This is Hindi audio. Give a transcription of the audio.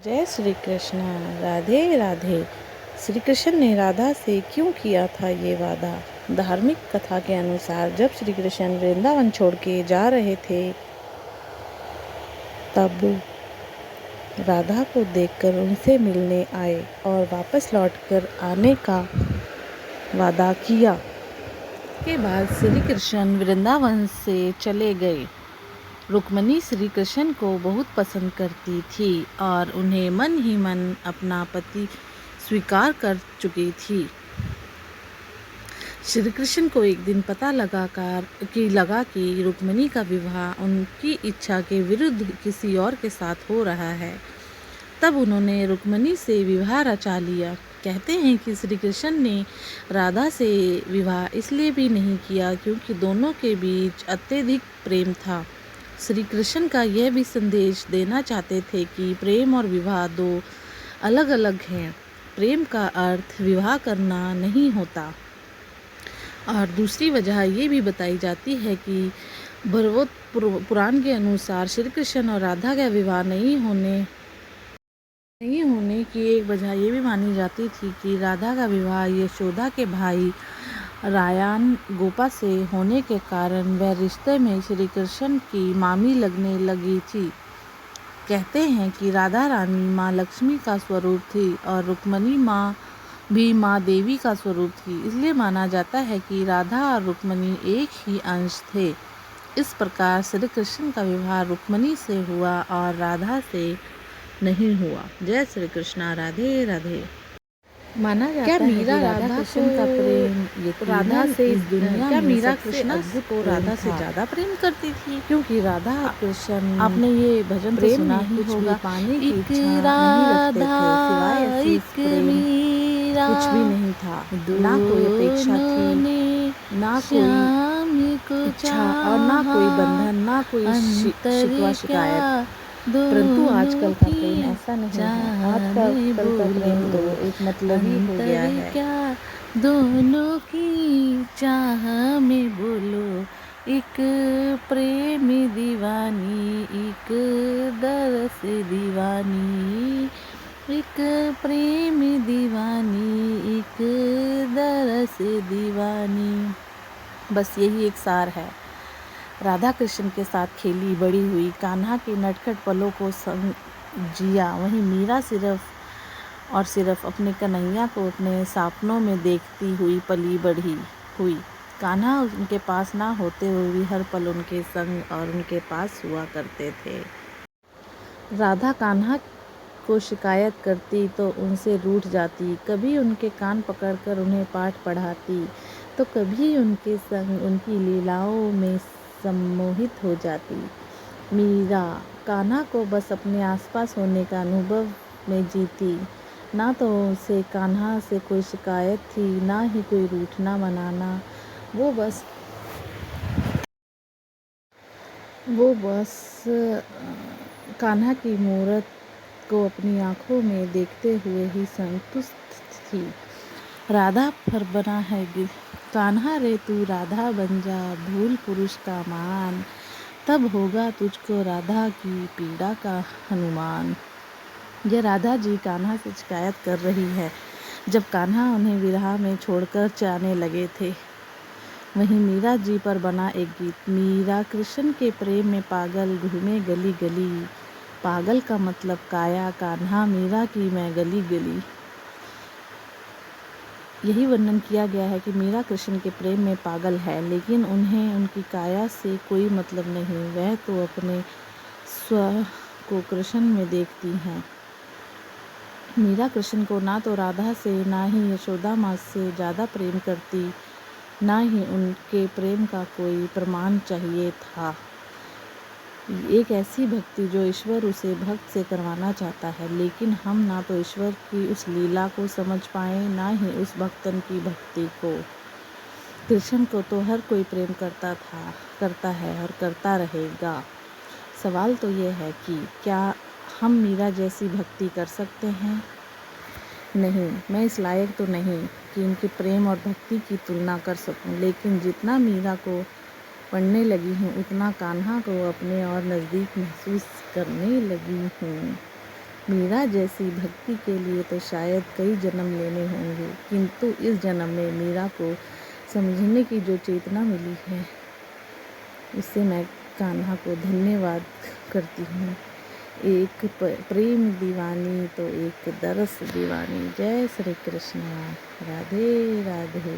जय श्री कृष्ण। राधे राधे। श्री कृष्ण ने राधा से क्यों किया था ये वादा? धार्मिक कथा के अनुसार जब श्री कृष्ण वृंदावन छोड़ के जा रहे थे तब राधा को देखकर उनसे मिलने आए और वापस लौटकर आने का वादा किया। के बाद श्री कृष्ण वृंदावन से चले गए। रुक्मिणी श्री कृष्ण को बहुत पसंद करती थी और उन्हें मन ही मन अपना पति स्वीकार कर चुकी थी। श्री कृष्ण को एक दिन पता लगा कि रुक्मिणी का विवाह उनकी इच्छा के विरुद्ध किसी और के साथ हो रहा है। तब उन्होंने रुक्मिणी से विवाह रचा लिया। कहते हैं कि श्री कृष्ण ने राधा से विवाह इसलिए भी नहीं किया क्योंकि दोनों के बीच अत्यधिक प्रेम था। श्री कृष्ण का यह भी संदेश देना चाहते थे कि प्रेम और विवाह दो अलग अलग हैं। प्रेम का अर्थ विवाह करना नहीं होता। और दूसरी वजह ये भी बताई जाती है कि भगवत पुराण के अनुसार श्री कृष्ण और राधा का विवाह नहीं होने की एक वजह ये भी मानी जाती थी कि राधा का विवाह यशोदा के भाई रायान गोपा से होने के कारण वह रिश्ते में श्री कृष्ण की मामी लगने लगी थी। कहते हैं कि राधा रानी माँ लक्ष्मी का स्वरूप थी और रुक्मिणी माँ भी माँ देवी का स्वरूप थी। इसलिए माना जाता है कि राधा और रुक्मिणी एक ही अंश थे। इस प्रकार श्री कृष्ण का विवाह रुक्मिणी से हुआ और राधा से नहीं हुआ। जय श्री कृष्ण। राधे राधे। माना जाता है कि राधा कृष्ण का प्रेम राधा से इस दुनिया में मीरा कृष्ण को राधा से ज़्यादा प्रेम करती थी, क्योंकि राधा कृष्ण आपने ये भजन तो सुना ही होगा। पाने की इच्छा नहीं रखते थे, सिवाय इस प्रेम कुछ भी नहीं था। ना कोई अपेक्षा थी, ना कोई इच्छा और ना कोई बंधन, ना कोई शिकवा शिकायत। परंतु आजकल का प्रेम ऐसा नहीं है। आजकल का प्रेम तो एक मतलब ही हो गया है। क्या दोनों की चाह में बोलो, एक प्रेम दीवानी, एक दरस दीवानी, एक प्रेम दीवानी, एक दरस दीवानी। बस यही एक सार है। राधा कृष्ण के साथ खेली बड़ी हुई, कान्हा के नटखट पलों को संग जिया। वहीं मीरा सिर्फ अपने कन्हैया को अपने सपनों में देखती हुई पली बढ़ी हुई। कान्हा उनके पास ना होते हुए भी हर पल उनके संग और उनके पास हुआ करते थे। राधा कान्हा को शिकायत करती तो उनसे रूठ जाती, कभी उनके कान पकड़कर उन्हें पाठ पढ़ाती तो कभी उनके संग उनकी लीलाओं में सम्मोहित हो जाती। मीरा कान्हा को बस अपने आसपास होने का अनुभव में जीती। ना तो उसे कान्हा से कोई शिकायत थी, ना ही कोई रूठना मनाना। वो बस कान्हा की मूरत को अपनी आंखों में देखते हुए ही संतुष्ट थी। राधा पर बना है कान्हा रे तू राधा बन जा, भूल पुरुष का मान, तब होगा तुझको राधा की पीड़ा का हनुमान। यह राधा जी कान्हा से शिकायत कर रही है जब कान्हा उन्हें विरह में छोड़कर जाने लगे थे। वहीं मीरा जी पर बना एक गीत। मीरा कृष्ण के प्रेम में पागल घूमे गली गली, पागल का मतलब काया, कान्हा मीरा की मैं गली गली। यही वर्णन किया गया है कि मीरा कृष्ण के प्रेम में पागल है, लेकिन उन्हें उनकी काया से कोई मतलब नहीं। वह तो अपने स्व को कृष्ण में देखती हैं। मीरा कृष्ण को ना तो राधा से, ना ही यशोदा माँ से ज़्यादा प्रेम करती, ना ही उनके प्रेम का कोई प्रमाण चाहिए था। एक ऐसी भक्ति जो ईश्वर उसे भक्त से करवाना चाहता है, लेकिन हम ना तो ईश्वर की उस लीला को समझ पाए, ना ही उस भक्तन की भक्ति को। कृष्ण को तो हर कोई प्रेम करता है और करता रहेगा। सवाल तो ये है कि क्या हम मीरा जैसी भक्ति कर सकते हैं? नहीं, मैं इस लायक तो नहीं कि इनके प्रेम और भक्ति की तुलना कर सकूं, लेकिन जितना मीरा को पढ़ने लगी हूँ उतना कान्हा को अपने और नज़दीक महसूस करने लगी हूँ। मीरा जैसी भक्ति के लिए तो शायद कई जन्म लेने होंगे, किंतु इस जन्म में मीरा को समझने की जो चेतना मिली है, उससे मैं कान्हा को धन्यवाद करती हूँ। एक प्रेम दीवानी तो एक दरस दीवानी। जय श्री कृष्ण। राधे राधे।